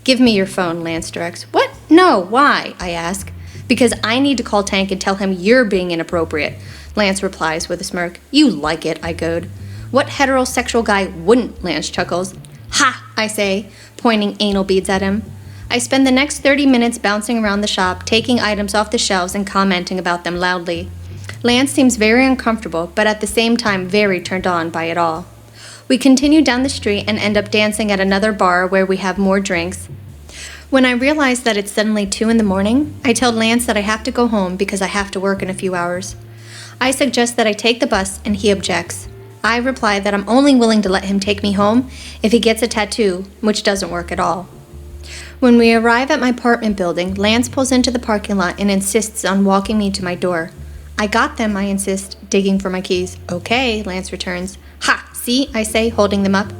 Give me your phone, Lance directs. What? No, why? I ask. Because I need to call Tank and tell him you're being inappropriate, Lance replies with a smirk. You like it, I goad. What heterosexual guy wouldn't? Lance chuckles. Ha, I say, pointing anal beads at him. I spend the next 30 minutes bouncing around the shop, taking items off the shelves and commenting about them loudly. Lance seems very uncomfortable, but at the same time very turned on by it all. We continue down the street and end up dancing at another bar where we have more drinks. When I realize that it's suddenly 2 in the morning, I tell Lance that I have to go home because I have to work in a few hours. I suggest that I take the bus, and he objects. I reply that I'm only willing to let him take me home if he gets a tattoo, which doesn't work at all. When we arrive at my apartment building, Lance pulls into the parking lot and insists on walking me to my door. I got them, I insist, digging for my keys. Okay, Lance returns. Ha, see, I say, holding them up.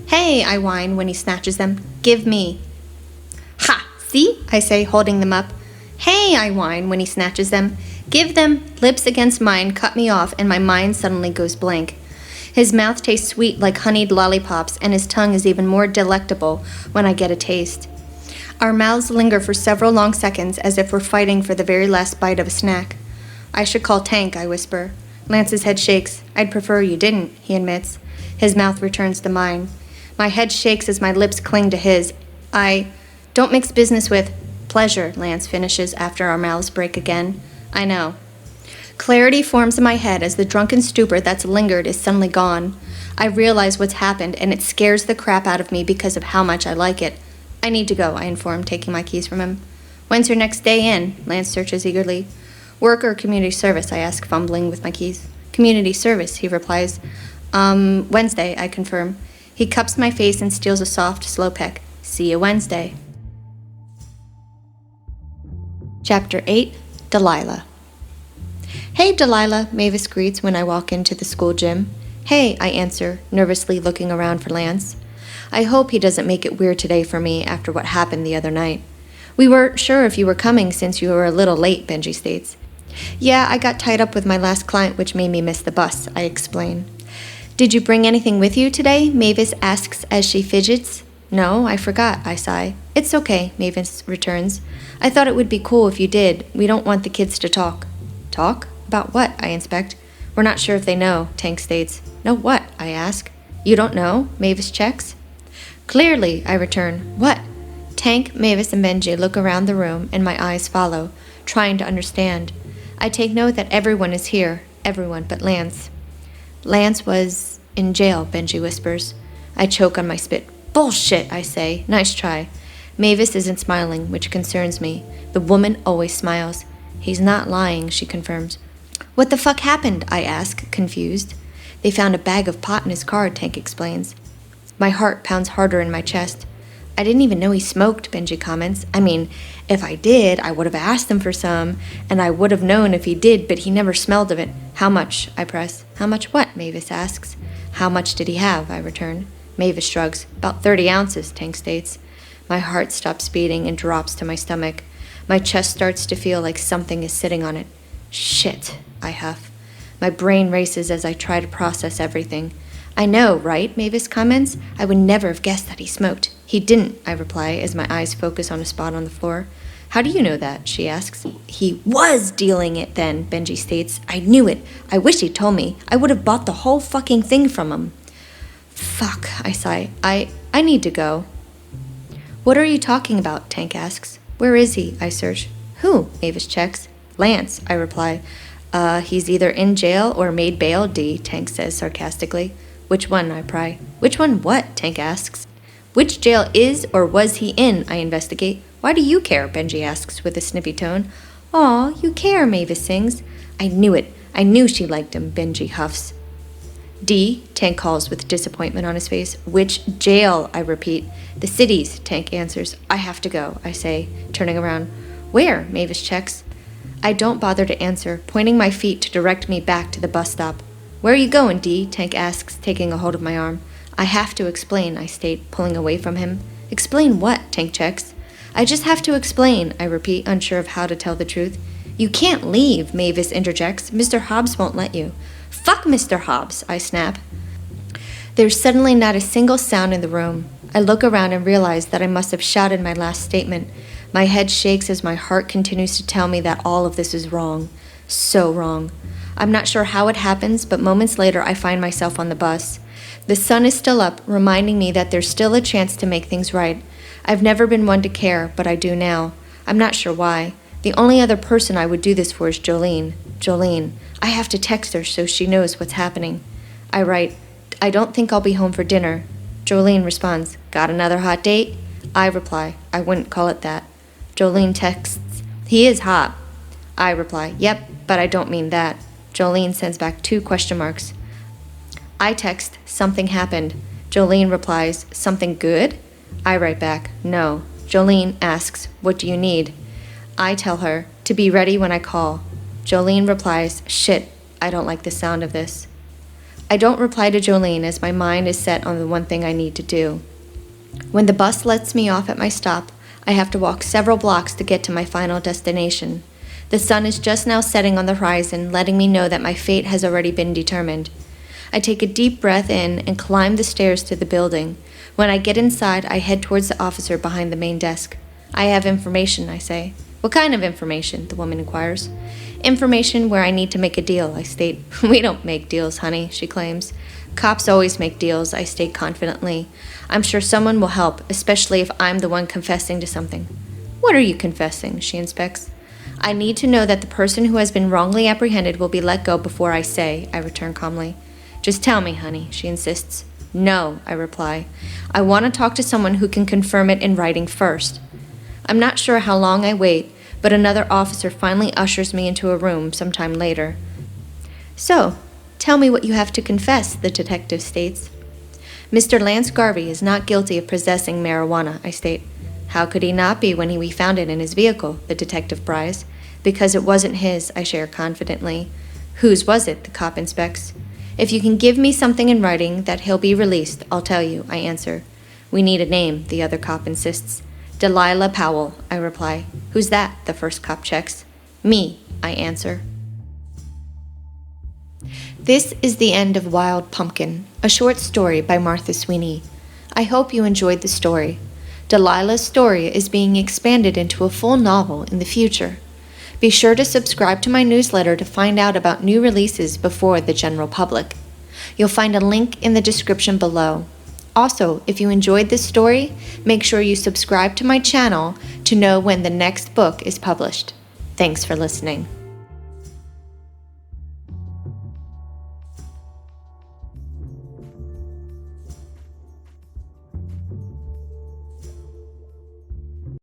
Hey, I whine when he snatches them. Give me. Ha, see, I say, holding them up. Hey, I whine when he snatches them. Give them. Lips against mine cut me off, and my mind suddenly goes blank. His mouth tastes sweet like honeyed lollipops, and his tongue is even more delectable when I get a taste. Our mouths linger for several long seconds as if we're fighting for the very last bite of a snack. I should call Tank, I whisper. Lance's head shakes. I'd prefer you didn't, he admits. His mouth returns to mine. My head shakes as my lips cling to his. Don't mix business with pleasure, Lance finishes after our mouths break again. I know. Clarity forms in my head as the drunken stupor that's lingered is suddenly gone. I realize what's happened, and it scares the crap out of me because of how much I like it. I need to go, I inform, taking my keys from him. When's your next day in? Lance searches eagerly. Work or community service, I ask, fumbling with my keys. Community service, he replies. Wednesday, I confirm. He cups my face and steals a soft, slow peck. See you Wednesday. Chapter 8, Delilah. Hey, Delilah, Mavis greets when I walk into the school gym. Hey, I answer, nervously looking around for Lance. I hope he doesn't make it weird today for me after what happened the other night. We weren't sure if you were coming since you were a little late, Benji states. Yeah, I got tied up with my last client, which made me miss the bus, I explain. Did you bring anything with you today? Mavis asks as she fidgets. No, I forgot, I sigh. It's okay, Mavis returns. I thought it would be cool if you did. We don't want the kids to talk. Talk? About what? I inspect. We're not sure if they know, Tank states. Know what? I ask. You don't know? Mavis checks. Clearly, I return. What? Tank, Mavis, and Benji look around the room, and my eyes follow, trying to understand. I take note that everyone is here, everyone but Lance. Lance was in jail, Benji whispers. I choke on my spit. Bullshit, I say. Nice try. Mavis isn't smiling, which concerns me. The woman always smiles. He's not lying, she confirms. What the fuck happened? I ask, confused. They found a bag of pot in his car, Tank explains. My heart pounds harder in my chest. I didn't even know he smoked, Benji comments. I mean, if I did, I would have asked him for some, and I would have known if he did, but he never smelled of it. How much? I press. How much what? Mavis asks. How much did he have? I return. Mavis shrugs. About 30 ounces, Tank states. My heart stops beating and drops to my stomach. My chest starts to feel like something is sitting on it. Shit, I huff. My brain races as I try to process everything. I know, right? Mavis comments. I would never have guessed that he smoked. He didn't, I reply as my eyes focus on a spot on the floor. How do you know that? She asks. He was dealing it then, Benji states. I knew it. I wish he'd told me. I would have bought the whole fucking thing from him. Fuck, I sigh. I need to go. What are you talking about? Tank asks. Where is he? I search. Who? Mavis checks. Lance, I reply. He's either in jail or made bail, D, Tank says sarcastically. Which one? I pry. Which one what? Tank asks. Which jail is or was he in? I investigate. Why do you care? Benji asks with a snippy tone. Aw, you care, Mavis sings. I knew it. I knew she liked him, Benji huffs. D, Tank calls with disappointment on his face. Which jail? I repeat. The cities, Tank answers. I have to go, I say, turning around. Where? Mavis checks. I don't bother to answer, pointing my feet to direct me back to the bus stop. Where are you going, D? Tank asks, taking a hold of my arm. I have to explain, I state, pulling away from him. Explain what? Tank checks. I just have to explain, I repeat, unsure of how to tell the truth. You can't leave, Mavis interjects. Mr. Hobbs won't let you. Fuck Mr. Hobbs, I snap. There's suddenly not a single sound in the room. I look around and realize that I must have shouted my last statement. My head shakes as my heart continues to tell me that all of this is wrong. So wrong. I'm not sure how it happens, but moments later I find myself on the bus. The sun is still up, reminding me that there's still a chance to make things right. I've never been one to care, but I do now. I'm not sure why. The only other person I would do this for is Jolene. Jolene. I have to text her so she knows what's happening. I write, I don't think I'll be home for dinner. Jolene responds, got another hot date? I reply, I wouldn't call it that. Jolene texts, he is hot. I reply, yep, but I don't mean that. Jolene sends back 2 question marks. I text, something happened. Jolene replies, something good? I write back, no. Jolene asks, what do you need? I tell her, to be ready when I call. Jolene replies, shit, I don't like the sound of this. I don't reply to Jolene as my mind is set on the one thing I need to do. When the bus lets me off at my stop, I have to walk several blocks to get to my final destination. The sun is just now setting on the horizon, letting me know that my fate has already been determined. I take a deep breath in and climb the stairs to the building. When I get inside, I head towards the officer behind the main desk. I have information, I say. What kind of information? The woman inquires. Information where I need to make a deal, I state. We don't make deals, honey, she claims. Cops always make deals, I state confidently. I'm sure someone will help, especially if I'm the one confessing to something. What are you confessing? She inspects. I need to know that the person who has been wrongly apprehended will be let go before I say, I return calmly. Just tell me, honey, she insists. No, I reply. I want to talk to someone who can confirm it in writing first. I'm not sure how long I wait, but another officer finally ushers me into a room sometime later. So, tell me what you have to confess, the detective states. Mr. Lance Garvey is not guilty of possessing marijuana, I state. How could he not be when we found it in his vehicle, the detective pries. Because it wasn't his, I share confidently. Whose was it, the cop inspects. If you can give me something in writing that he'll be released, I'll tell you, I answer. We need a name, the other cop insists. Delilah Powell, I reply. Who's that? The first cop checks. Me, I answer. This is the end of Wild Pumpkin, a short story by Martha Sweeney. I hope you enjoyed the story. Delilah's story is being expanded into a full novel in the future. Be sure to subscribe to my newsletter to find out about new releases before the general public. You'll find a link in the description below. Also, if you enjoyed this story, make sure you subscribe to my channel to know when the next book is published. Thanks for listening.